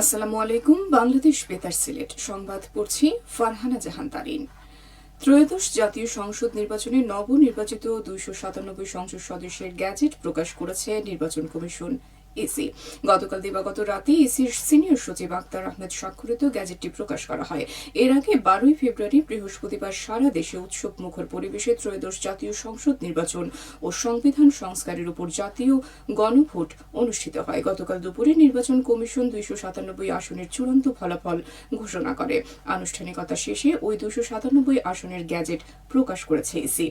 আসসালামু আলাইকুম। বাংলাদেশ বেতার সিলেট সংবাদ পড়ছি ফারহানা জাহান তারিন। ত্রয়োদশ জাতীয় সংসদ নির্বাচনে নবনির্বাচিত ২৯৭ সংসদ সদস্যের গ্যাজেট প্রকাশ করেছে নির্বাচন কমিশন ইসি। গতকাল দিবাগত রাতে ইসির সিনিয়র সচিব আক্তার আহমেদ স্বাক্ষরিত গ্যাজেটটি প্রকাশ করা হয়। এর আগে ১২ ফেব্রুয়ারি বৃহস্পতিবার সারা দেশে উৎসব মুখর পরিবেশে ত্রয়োদশ জাতীয় সংসদ নির্বাচন ও সংবিধান সংস্কারের উপর জাতীয় গণভোট অনুষ্ঠিত হয়। গতকাল দুপুরে নির্বাচন কমিশন ২৯৭ আসনের চূড়ান্ত ফলাফল ঘোষণা করে। আনুষ্ঠানিকতা শেষে ওই ২৯৭ আসনের গ্যাজেট প্রকাশ করেছে ইসি।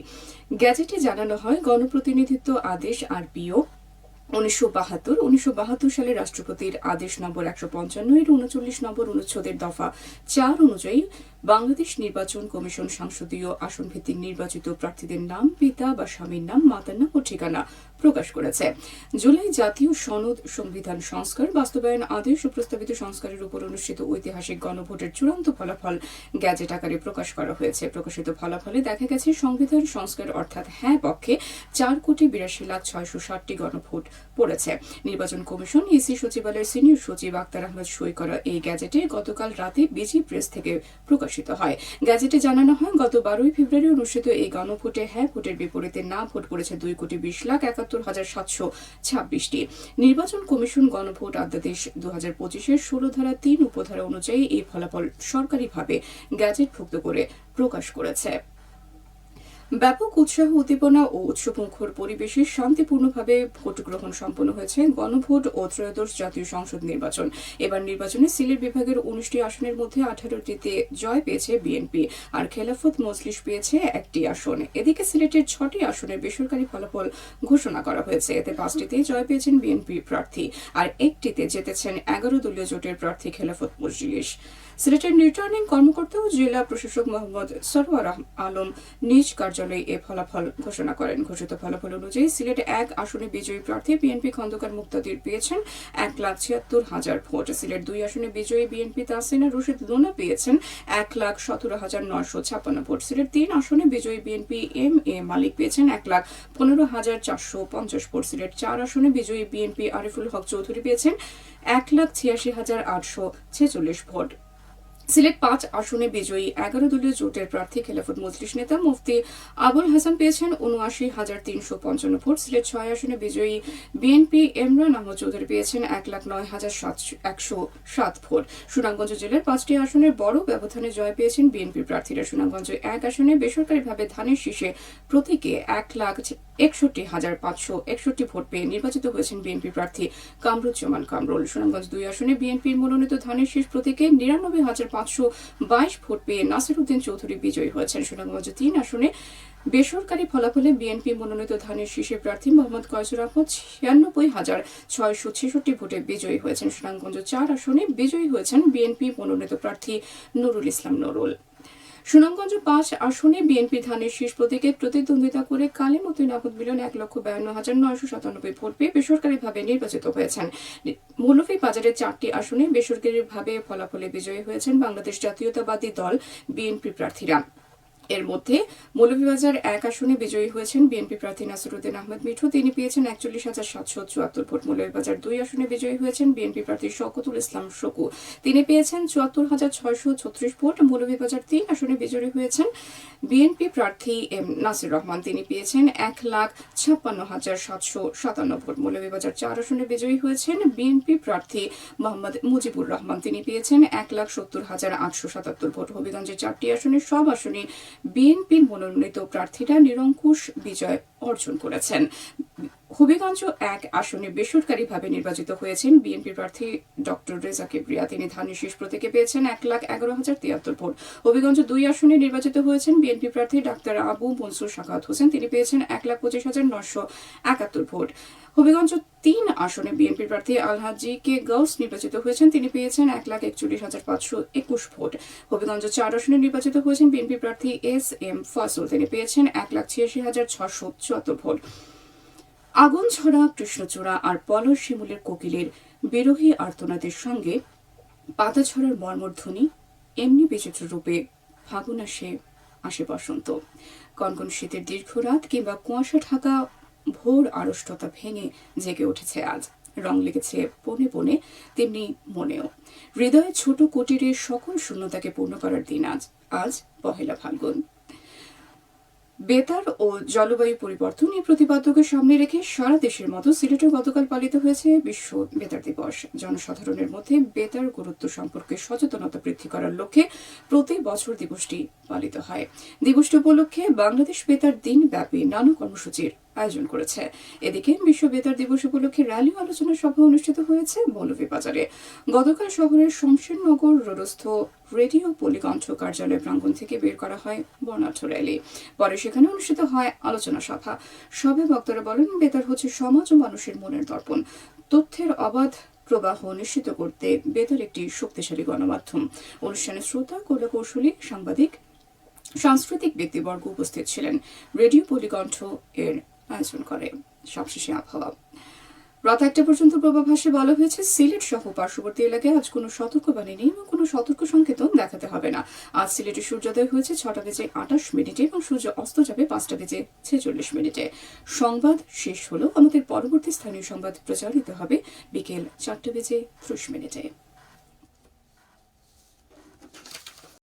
গ্যাজেটে জানানো হয়, গণপ্রতিনিধিত্ব আদেশ আরপিও ১৯৭২ সালে রাষ্ট্রপতির আদেশ নম্বর ১৫৫ এর ৩৯ নম্বর অনুচ্ছেদের দফা ৪ অনুযায়ী বাংলাদেশ নির্বাচন কমিশন সংসদীয় আসন ভিত্তিক নির্বাচিত প্রার্থীদের নাম, পিতা বা স্বামীর নাম, মাতার নাম ও ঠিকানা প্রকাশ করেছে। জুলাই জাতীয় সনদ সংবিধান সংস্কার বাস্তবায়ন আদেশ ও প্রস্তাবিত সংস্কারের উপর অনুষ্ঠিত ঐতিহাসিক গণভোটের চূড়ান্ত ফলাফল গ্যাজেট আকারে প্রকাশ করা হয়েছে। প্রকাশিত ফলাফলে দেখা গেছে, সংবিধান সংস্কার অর্থাৎ হ্যাঁ পক্ষে ৪,৮২,৬৬০টি গণভোট পড়েছে। নির্বাচন কমিশন ইসি সচিবালয়ের সিনিয়র সচিব আক্তার আহমেদ সই করা এই গ্যাজেটে গতকাল রাতে বিজি প্রেস থেকে প্রকাশিত হয়। গ্যাজেটে জানানো হয়, গত ১২ ফেব্রুয়ারি অনুষ্ঠিত এই গণভোটে হ্যাঁ ভোটের বিপরীতে না ভোট পড়েছে ২,২০,৭১,৭২৬টি। নির্বাচন কমিশন গণভোট অধ্যাদেশ ২০২৫-এর ১৬ ধারা ৩ উপধারা অনুযায়ী এই ফলাফল সরকারিভাবে গ্যাজেটভুক্ত করে প্রকাশ করেছে। ব্যাপক উৎসাহ, উদ্দীপনা ও উৎসবমুখর পরিবেশে শান্তিপূর্ণভাবে ভোট গ্রহণ সম্পন্ন হয়েছে গণভোট ও ত্রয়োদশ জাতীয় সংসদ নির্বাচন। এবার নির্বাচনে সিলেট বিভাগের ১৯টি আসনের মধ্যে ১৮টিতে জয় পেয়েছে বিএনপি, আর খেলাফত মজলিস পেয়েছে ১টি আসন। এদিকে সিলেটের ৬টি আসনের বেসরকারি ফলাফল ঘোষণা করা হয়েছে। এতে 5টিতে জয় পেয়েছেন বিএনপি প্রার্থী, আর 1টিতে জিতেছেন ১১ দলীয় জোটের প্রার্থী খেলাফত মজলিস। সিলেটের রিটার্নিং কর্মকর্তা ও জেলা প্রশাসক মোহাম্মদ সরওয়ার আলম নিজ কার্যালয়ে এ ফলাফল ঘোষণা করেন। ঘোষিত ফলাফল অনুযায়ী সিলেট ১ আসনে বিজয়ী প্রার্থী বিএনপি খন্দকার মুক্তাদির পেয়েছেন ১,৭৬,০০০ ভোট। সিলেট ২ আসনে বিজয়ী বিএনপি তাহসিনা রশিদ লুনা পেয়েছেন ১,১৭,৯৫৬ ভোট। সিলেট ৩ আসনে বিজয়ী বিএনপি এম এ মালিক পেয়েছেন ১,১৫,৪৫০ ভোট। সিলেট ৪ আসনে বিজয়ী বিএনপি আরিফুল হক চৌধুরী পেয়েছেন ১,৮৬,৮৪৬ ভোট। সিলেট ৫ আসনে বিজয়ী ১১ দলীয় জোটের প্রার্থী খেলাফত মজলিস নেতা মুফতি আবুল হাসান পেয়েছেন ৭৯,৩৫৫ ভোট। সিলেট ৬ আসনে বিজয়ী বিএনপি এমরান আহমদ চৌধুরী পেয়েছেন ১,০৯,১০৭ ভোট। সুনামগঞ্জ জেলার ৫টি আসনের বড় ব্যবধানে জয় পেয়েছেন বিএনপি প্রার্থীরা। সুনামগঞ্জ ১ আসনে বেসরকারিভাবে ধানের শীষে প্রতীকে ১,৬১,৫৬১ ভোট পেয়ে নির্বাচিত হয়েছেন বিএনপি প্রার্থী কামরুজ্জামান কামরুল। সুনামগঞ্জ ২ আসনে বিএনপির মনোনীত ধানের শীষ প্রতীকে ৯৯,৫২২ ভোট পেয়ে নাসির উদ্দিন চৌধুরী বিজয়ী হয়েছেন। সুনামগঞ্জ ৩ আসনে বেসরকারি ফলাফলে বিএনপি মনোনীত ধানের শীষে প্রার্থী মোহাম্মদ কয়সুর আহমদ ৯৬,৬৬৬ ভোটে বিজয়ী হয়েছেন। সুনামগঞ্জ ৪ আসনে বিজয়ী হয়েছেন বিএনপি মনোনীত প্রার্থী নুরুল ইসলাম নুরুল। সুনামগঞ্জ ৫ আসনে বিএনপি ধানের শীষ প্রতীকে প্রতিদ্বন্দ্বিতা করে কালিমুদ্দিন আহমদ মিলন ১,৫২,৯৯৭ ভোট পেয়ে বেসরকারিভাবে নির্বাচিত হয়েছেন। মৌলভীবাজারের ৪টি আসনে বেসরকারিভাবে ফলাফলে বিজয়ী হয়েছেন বাংলাদেশ জাতীয়তাবাদী দল বিএনপি প্রার্থীরা। এর মধ্যে মৌলভীবাজার ১ আসনে বিজয়ী হয়েছেন বিএনপি প্রার্থী নাসিরউদ্দিন আহমেদ মিঠু, তিনি পেয়েছেন ৪১,৭৭৪ ভোট। মৌলভীবাজার ২ আসনে বিজয়ী হয়েছেন বিএনপি প্রার্থী শওকতুল ইসলাম শকু, তিনি পেয়েছেন ৭৪,৬৩৬ ভোট। মৌলভীবাজার ৩ আসনে বিজয়ী হয়েছেন বিএনপি প্রার্থী এম নাসির রহমান, তিনি পেয়েছেন ১,৫৬,৭৫৭ ভোট। মৌলভীবাজার ৪ আসনে বিজয়ী হয়েছেন বিএনপি প্রার্থী মোহাম্মদ মুজিবুর রহমান, তিনি পেয়েছেন ১,৭০,৮৭৭ ভোট। হবিগঞ্জের ৪টি আসনের সব আসনে বিএনপির মনোনীত প্রার্থীরা নিরঙ্কুশ বিজয় অর্জন করেছেন। হবিগঞ্জ ১ আসনে বেসরকারিভাবে নির্বাচিত হয়েছেন বিএনপি প্রার্থী ডক্টর রেজা কিবরিয়া, তিনি ধানের শীষ প্রতীকে পেয়েছেন ১,১১,০৭৩ ভোট। হবিগঞ্জ ২ আসনে নির্বাচিত হয়েছেন বিএনপি প্রার্থী ডাক্তার আবু মনসুর সাখাওয়াত হোসেন, তিনি পেয়েছেন ১,২৫,৯৭১ ভোট। হবিগঞ্জ ৩ আসনে বিএনপি প্রার্থী আলহাজি কে গাউস নির্বাচিত হয়েছেন, তিনি পেয়েছেন ১,৪১,৫২১ ভোট। হবিগঞ্জ ৪ আসনে নির্বাচিত হয়েছেন বিএনপি প্রার্থী এস এম ফজল, তিনি পেয়েছেন ১,৮৬,৬৭৪ ভোট। আগুন ছড়া কৃষ্ণচূড়া আর পলর শিমুলের কোকিলের বিরোহী আর্তনাদের সঙ্গে পাতা ছড়ার মর্মধ্বনি, এমনি বিচিত্র রূপে ফাগুন আসে বসন্ত। কনকন শীতের দীর্ঘ রাত কিংবা কুয়াশা ঢাকা ভোর আড়ষ্টতা ভেঙে জেগে উঠেছে আজ। রং লেগেছে বনে বনে, তেমনি মনেও। হৃদয়ে ছোট কুটিরের সকল শূন্যতাকে পূর্ণ করার দিন আজ। আজ পহেলা ফাল্গুন। বেতার ও জলবায়ু পরিবর্তন এই প্রতিপাদ্যকে সামনে রেখে সারা দেশের মতো সিলেটে গতকাল পালিত হয়েছে বিশ্ব বেতার দিবস। জনসাধারণের মধ্যে বেতার গুরুত্ব সম্পর্কে সচেতনতা বৃদ্ধি করার লক্ষ্যে প্রতি বছর দিবসটি পালিত হয়। দিবসটি উপলক্ষে বাংলাদেশ বেতার দিন ব্যাপী নানা কর্মসূচির আয়োজন করেছে। এদিকে বিশ্ব বেতার দিবস উপলক্ষে র্যালি আলোচনা সভা অনুষ্ঠিত হয়েছে মৌলভীবাজারে। গতকাল শহরের শমশেরনগর রোডস্থ রেডিও পলিকণ্ঠ কার্যালয় প্রাঙ্গণ থেকে বের করা হয় বর্ণাঢ্য র্যালি। পরে সেখানে অনুষ্ঠিত হয় আলোচনা সভা। সভায় বক্তারা বলেন, বেতার হচ্ছে সমাজ ও মানুষের মনের দর্পণ। তথ্যের অবাধ প্রবাহ নিশ্চিত করতে বেতার একটি শক্তিশালী গণমাধ্যম। অনুষ্ঠানে শ্রোতা, কলা কৌশলী, সাংবাদিক, সাংস্কৃতিক ব্যক্তিবর্গ উপস্থিত ছিলেন। রেডিও পলিকণ্ঠ এর আয়োজন করে। সবশেষে আবহাওয়া। রাত 1টা পর্যন্ত পূর্বাভাসে বলা হয়েছে, সিলেট সহ পার্শ্ববর্তী এলাকায় আজ কোনো সতর্কবাণী নেই এবং কোনো সতর্ক সংকেত দেখাতে হবে না। আজ সিলেটে সূর্যোদয় হয়েছে 6টা বেজে 28 এবং সূর্য অস্ত যাবে 5টা বেজে 46। সংবাদ শেষ হলো। আমাদের পরবর্তী স্থানীয় সংবাদ প্রচারিত হবে বিকেল 4টা বেজে 30।